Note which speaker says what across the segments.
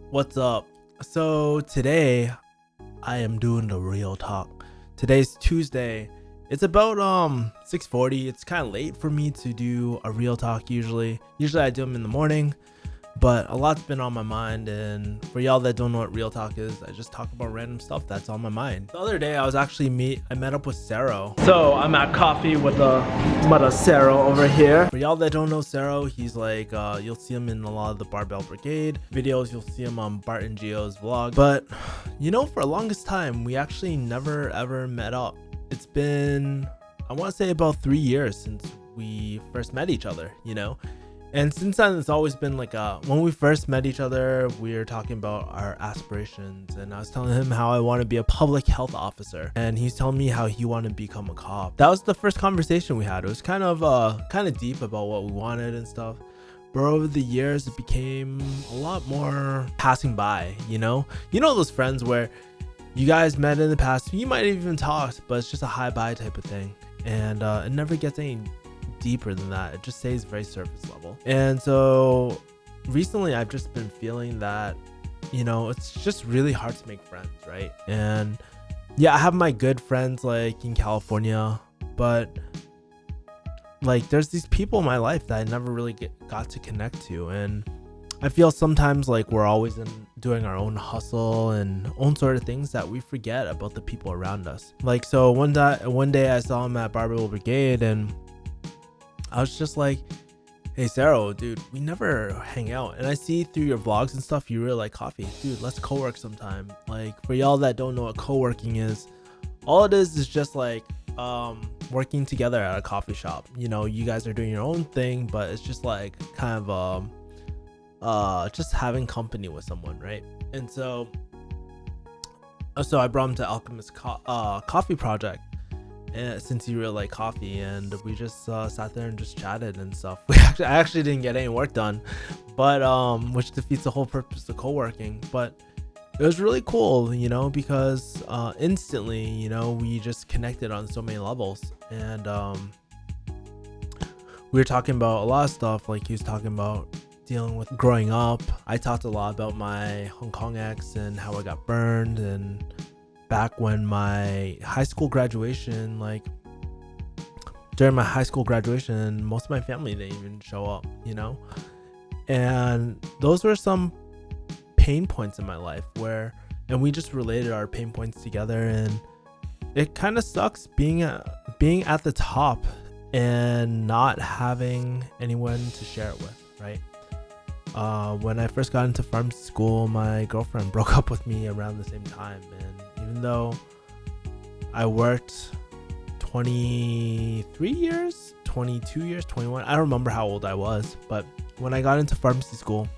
Speaker 1: What's up? So today I am doing the real talk. Today's Tuesday. It's about 6:40. It's kind of late for me to do a real talk usually. Usually I do them in the morning, but a lot's been on my mind, and for y'all that don't know what real talk is, I just talk about random stuff that's on my mind. The other day I met up with Saro. So I'm at coffee with Saro over here. For y'all that don't know Saro, he's like you'll see him in a lot of the Barbell Brigade videos. You'll see him on Bart and Gio's vlog. But for the longest time we actually never ever met up. It's been, I want to say, about 3 years since we first met each other, And since then, it's always been like when we first met each other, we were talking about our aspirations, and I was telling him how I want to be a public health officer, and he's telling me how he wanted to become a cop. That was the first conversation we had. It was kind of deep about what we wanted and stuff. But over the years, it became a lot more passing by, those friends where you guys met in the past, you might have even talked, but it's just a hi bye type of thing, and it never gets any deeper than that. It just stays very surface level. And so recently I've just been feeling that it's just really hard to make friends, right? And yeah, I have my good friends like in California, but like there's these people in my life that I never really got to connect to, and I feel sometimes like we're always doing our own hustle and own sort of things that we forget about the people around us. Like, so one day I saw him at Barbell Brigade, and I was just like, hey Saro, dude, we never hang out, and I see through your vlogs and stuff you really like coffee. Dude, let's co-work sometime. Like, for y'all that don't know what co-working is, all it is just like working together at a coffee shop. You guys are doing your own thing, but it's just like kind of just having company with someone, right? And so I brought him to Alchemist Coffee Project, and since he really liked coffee, and we just sat there and just chatted and stuff. I actually didn't get any work done, but which defeats the whole purpose of co-working. But it was really cool, because instantly, we just connected on so many levels, and we were talking about a lot of stuff. Like, he was talking about dealing with growing up. I talked a lot about my Hong Kong ex and how I got burned, and back when my high school graduation, like during my high school graduation, most of my family didn't even show up, and those were some pain points in my life and we just related our pain points together, and it kind of sucks being at the top and not having anyone to share it with, right? When I first got into pharmacy school, my girlfriend broke up with me around the same time, and even though I worked 23 years, 22 years, 21, I don't remember how old I was, but when I got into pharmacy school,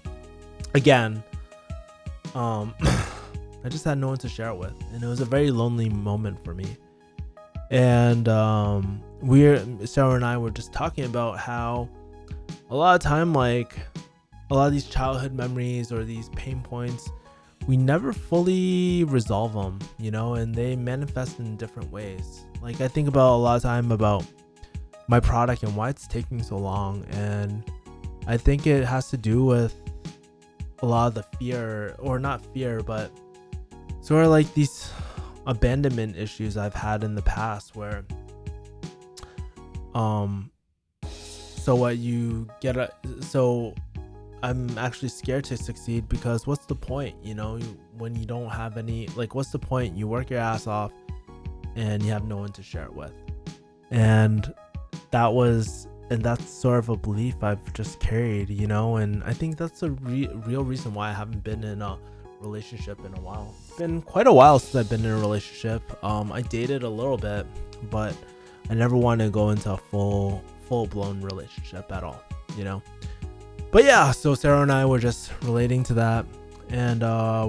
Speaker 1: again, I just had no one to share it with, and it was a very lonely moment for me. And Sarah and I were just talking about how a lot of time, like a lot of these childhood memories or these pain points, we never fully resolve them, and they manifest in different ways. Like, I think about a lot of time about my product and why it's taking so long, and I think it has to do with a lot of the fear, or not fear, but sort of like these abandonment issues I've had in the past, where I'm actually scared to succeed, because what's the point, when you don't have any, like, what's the point? You work your ass off and you have no one to share it with. And that's sort of a belief I've just carried, and I think that's a real reason why I haven't been in a relationship in a while. It's been quite a while since I've been in a relationship. I dated a little bit, but I never wanted to go into a full-blown relationship at all, But yeah, so Sarah and I were just relating to that, and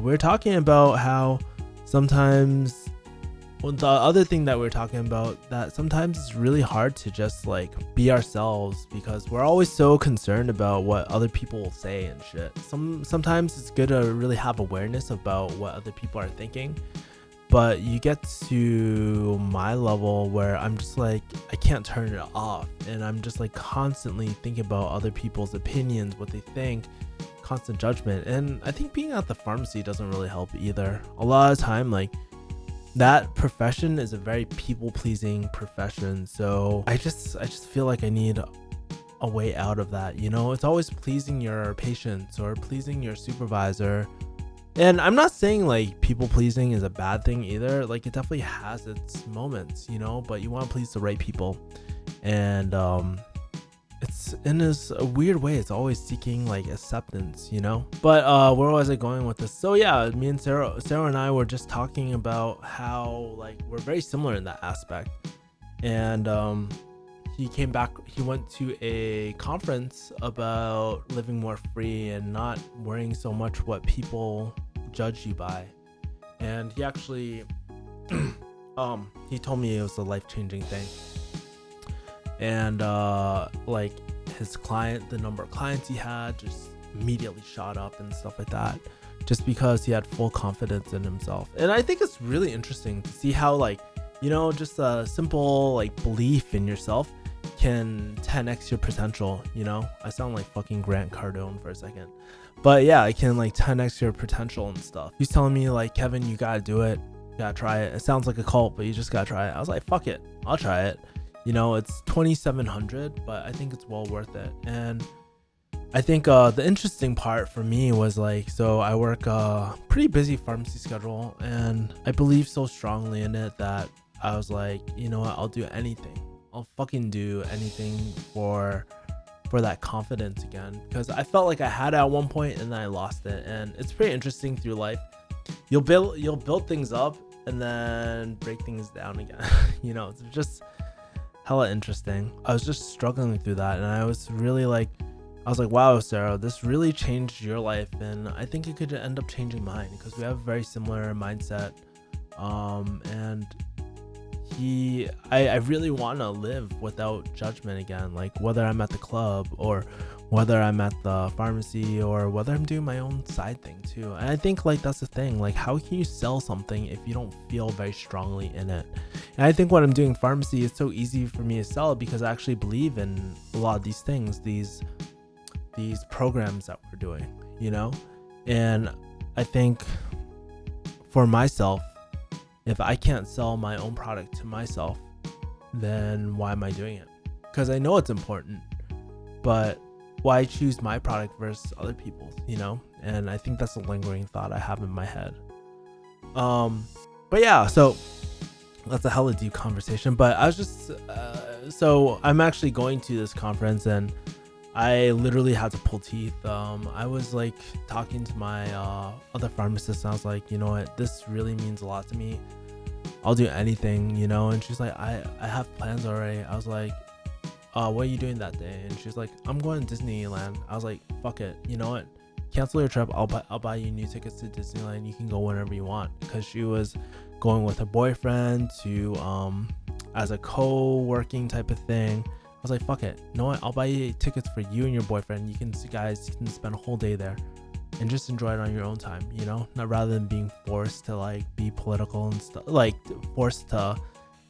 Speaker 1: we're talking about how sometimes, the other thing that we're talking about, that sometimes it's really hard to just like be ourselves, because we're always so concerned about what other people will say and shit. Sometimes it's good to really have awareness about what other people are thinking, but you get to my level where I'm just like, I can't turn it off, and I'm just like constantly thinking about other people's opinions, what they think, constant judgment. And I think being at the pharmacy doesn't really help either. A lot of time, like, that profession is a very people-pleasing profession. So I just feel like I need a way out of that. You know, it's always pleasing your patients or pleasing your supervisor. And I'm not saying like people pleasing is a bad thing either. Like, it definitely has its moments, you know, but you want to please the right people. And it's in this a weird way, it's always seeking like acceptance, you know. But where was I going with this? So yeah, me and Sarah and I were just talking about how like we're very similar in that aspect. And he went to a conference about living more free and not worrying so much what people judge you by. And he actually he told me it was a life-changing thing. And like the number of clients he had just immediately shot up and stuff like that, just because he had full confidence in himself. And I think it's really interesting to see how, like, you know, just a simple like belief in yourself can 10x your potential. You know, I sound like fucking Grant Cardone for a second, but yeah, it can like 10x your potential and stuff. He's telling me like, Kevin, you gotta do it, you gotta try it. It sounds like a cult, but you just gotta try it. I was like, fuck it, I'll try it. You know, it's $2,700, but I think it's well worth it. And I think the interesting part for me was like, so I work a pretty busy pharmacy schedule, and I believe so strongly in it that I was like, you know what, I'll do anything. I'll fucking do anything for that confidence again, because I felt like I had it at one point and then I lost it. And it's pretty interesting through life. You'll build things up and then break things down again. You know, it's just hella interesting. I was just struggling through that, and I was like, wow, Sarah, this really changed your life, and I think it could end up changing mine, because we have a very similar mindset. And I really want to live without judgment again, like whether I'm at the club or whether I'm at the pharmacy or whether I'm doing my own side thing too. And I think like that's the thing, like how can you sell something if you don't feel very strongly in it? And I think when I'm doing pharmacy, it's so easy for me to sell it because I actually believe in a lot of these things, these programs that we're doing, you know. And I think for myself, if I can't sell my own product to myself, then why am I doing it? Because I know it's important, but why choose my product versus other people's, you know? And I think that's a lingering thought I have in my head. But yeah, so that's a hella deep conversation. But I was just so I'm actually going to this conference, and I literally had to pull teeth. I was like talking to my other pharmacist, and I was like, you know what, this really means a lot to me. I'll do anything, you know. And she's like, I have plans already. I was like, what are you doing that day? And she's like, I'm going to Disneyland. I was like, fuck it, you know what, cancel your trip. I'll buy you new tickets to Disneyland. You can go whenever you want. Because she was going with her boyfriend to as a co-working type of thing. I was like, fuck it, you know what, I'll buy you tickets for you and your boyfriend. You guys can spend a whole day there and just enjoy it on your own time, you know, not rather than being forced to like be political and stuff, like forced to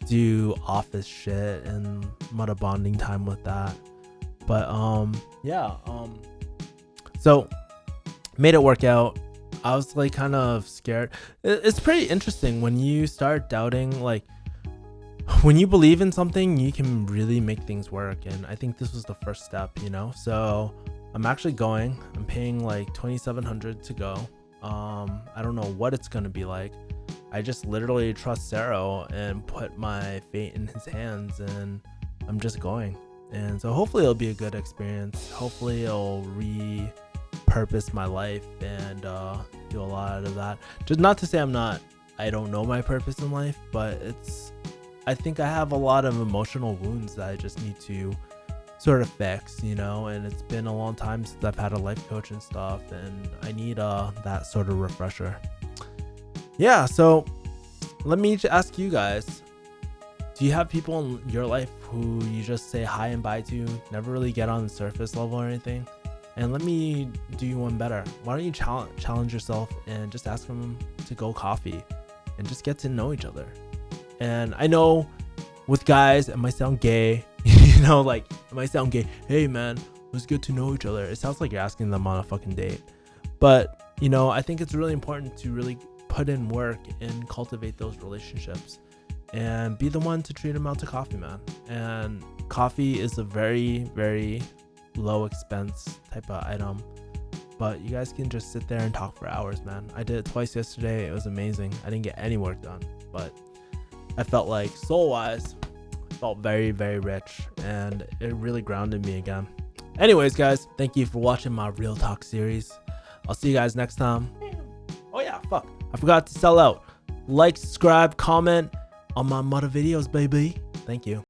Speaker 1: do office shit and mother bonding time with that. But yeah, so made it work out. I was like kind of scared. It's pretty interesting when you start doubting, like when you believe in something, you can really make things work. And I think this was the first step, you know. So I'm actually going. I'm paying like $2,700 to go. I don't know what it's gonna be like. I just literally trust Sarah and put my fate in his hands, and I'm just going. And so hopefully it'll be a good experience. Hopefully it'll repurpose my life and do a lot of that. Just not to say I don't know my purpose in life, but I think I have a lot of emotional wounds that I just need to sort of fix, you know. And it's been a long time since I've had a life coach and stuff, and I need that sort of refresher. Yeah, so let me ask you guys, do you have people in your life who you just say hi and bye to, never really get on the surface level or anything? And let me do you one better. Why don't you challenge yourself and just ask them to go coffee and just get to know each other? And I know with guys, it might sound gay, you know, like it might sound gay. Hey man, It was good to know each other. It sounds like you're asking them on a fucking date. But, you know, I think it's really important to really put in work and cultivate those relationships and be the one to treat them out to coffee, man. And coffee is a very, very low expense type of item, but you guys can just sit there and talk for hours, man. I did it twice yesterday. It was amazing. I didn't get any work done, but I felt like soul-wise, felt very, very rich, and it really grounded me again. Anyways, guys, thank you for watching my Real Talk series. I'll see you guys next time. Oh yeah, fuck, I forgot to sell out. Like, subscribe, comment on my mother videos, baby. Thank you.